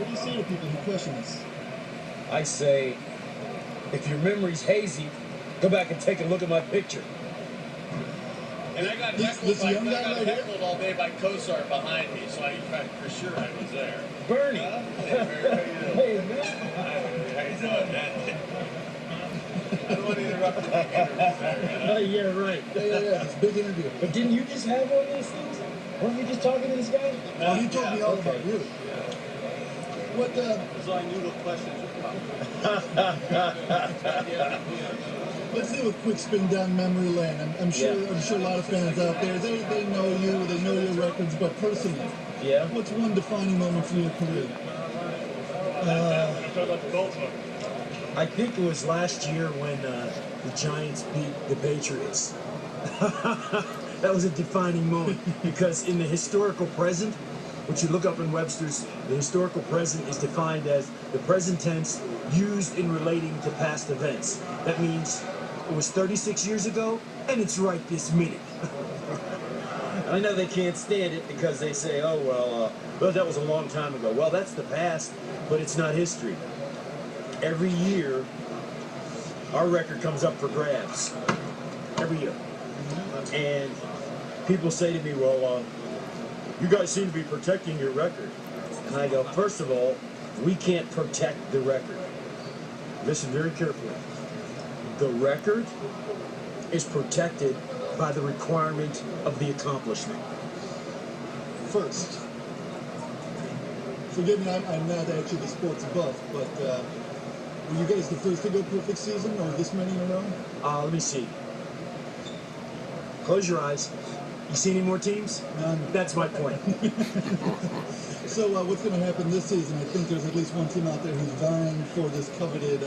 do you say to people who question this? I say, if your memory's hazy, go back and take a look at my picture. And I got heckled all day by Kosar behind me, so I for sure I was there. Bernie. Hey, man. How you doing, man? I don't want to interrupt the big interview. Yeah, right. Yeah. It's a big interview. But didn't you just have one of these things? Weren't you just talking to this guy? No, he told me all about you. What, So I knew the questions would come. Let's do a quick spin down memory lane. I'm sure a lot of fans out there, they know you, they know your records, but personally, what's one defining moment for your career? I think it was last year when the Giants beat the Patriots. That was a defining moment because in the historical present, which you look up in Webster's, the historical present is defined as the present tense used in relating to past events. That means it was 36 years ago, and it's right this minute. I know they can't stand it because they say, oh, well, that was a long time ago. Well, that's the past, but it's not history. Every year, our record comes up for grabs. Every year. And people say to me, well, you guys seem to be protecting your record. And I go, first of all, we can't protect the record. Listen very carefully. The record is protected by the requirement of the accomplishment. First, forgive me, I'm not actually the sports buff, but were you guys the first to go perfect season, or this many in a row? Let me see. Close your eyes. You see any more teams? None. That's my point. So what's going to happen this season? I think there's at least one team out there who's vying for this coveted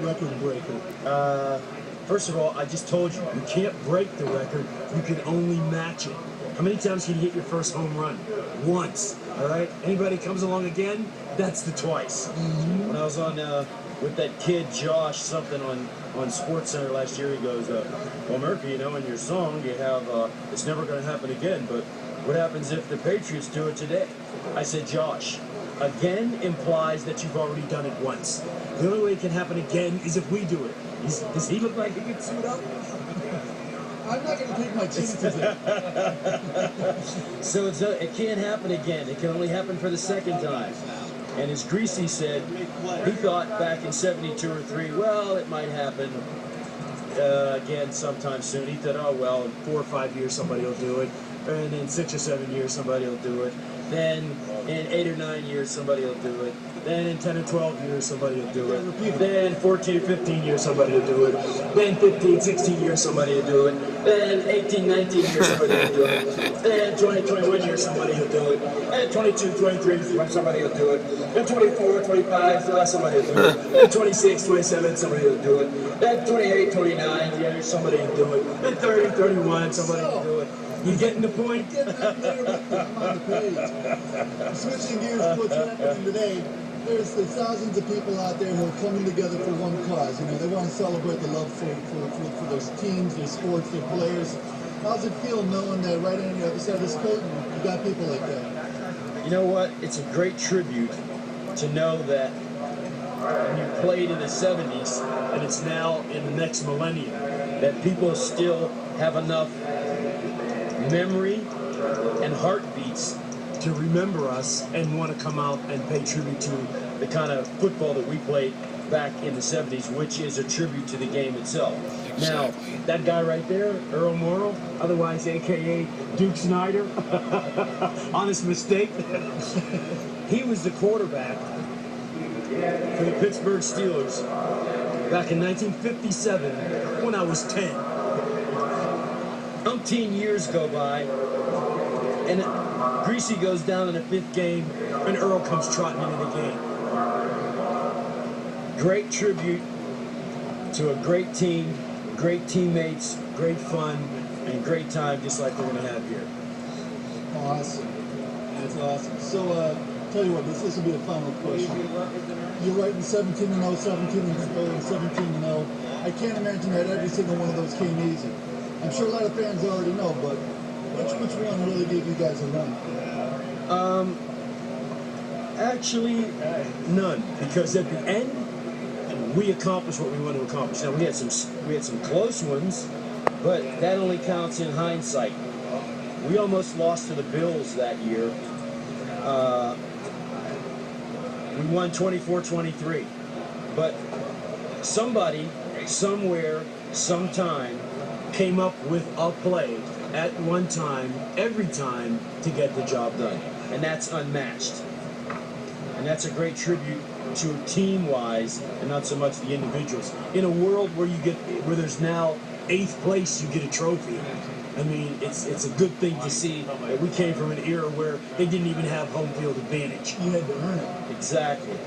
record breaker. First of all, I just told you, you can't break the record. You can only match it. How many times can you hit your first home run? Once. All right? Anybody comes along again, that's the twice. Mm-hmm. When I was on with that kid Josh something on SportsCenter last year, he goes, well, Mercury, in your song you have it's never going to happen again, but what happens if the Patriots do it today? I said, Josh, again implies that you've already done it once. The only way it can happen again is if we do it. Does he look like he can suit up? I'm not going to take my chances there. So it can't happen again. It can only happen for the second time. And as Greasy said, he thought back in 72 or 3, well, it might happen again sometime soon. He thought, oh, well, in 4 or 5 years somebody will do it. And in 6 or 7 years somebody will do it. Then in 8 or 9 years somebody will do it. Then in 10 or 12 years somebody will do it. Then 14 or 15 years somebody will do it. Then 15, 16 years somebody will do it. Then 18, 19 years somebody will do it. Then 20, 21 years somebody will do it. Then 22, 23 somebody will do it. Then 24, 25 somebody will do it. Then 26, 27 somebody will do it. Then 28, 29 somebody will do it. Then 30, 31 somebody will do it. You getting the point? I'm on the page. Switching gears to what's happening today, there's thousands of people out there who are coming together for one cause. They want to celebrate the love for their teams, their sports, their players. How's it feel knowing that right on the other side of this curtain, you got people like that? You know what? It's a great tribute to know that when you played in the 70s and it's now in the next millennium, that people still have enough memory and heartbeats to remember us and want to come out and pay tribute to the kind of football that we played back in the 70s, which is a tribute to the game itself. Now, that guy right there, Earl Morrall, otherwise a.k.a. Duke Snyder, honest mistake, he was the quarterback for the Pittsburgh Steelers back in 1957 when I was 10. Umpteen years go by, and Greasy goes down in the 5th game, and Earl comes trotting into the game. Great tribute to a great team, great teammates, great fun, and great time, just like we're going to have here. Awesome. That's awesome. So, tell you what, this will be the final question. You're writing 17-0, 17-0, and 17-0. I can't imagine that every single one of those came easy. I'm sure a lot of fans already know, but which one really gave you guys a run? Actually, none, because at the end, we accomplished what we wanted to accomplish. Now we had some close ones, but that only counts in hindsight. We almost lost to the Bills that year. We won 24-23, but somebody, somewhere, sometime, came up with a play at one time, every time, to get the job done, and that's unmatched. And that's a great tribute to team-wise, and not so much the individuals. In a world where there's now 8th place, you get a trophy. I mean, it's a good thing to see that we came from an era where they didn't even have home field advantage. You had to earn it. Exactly.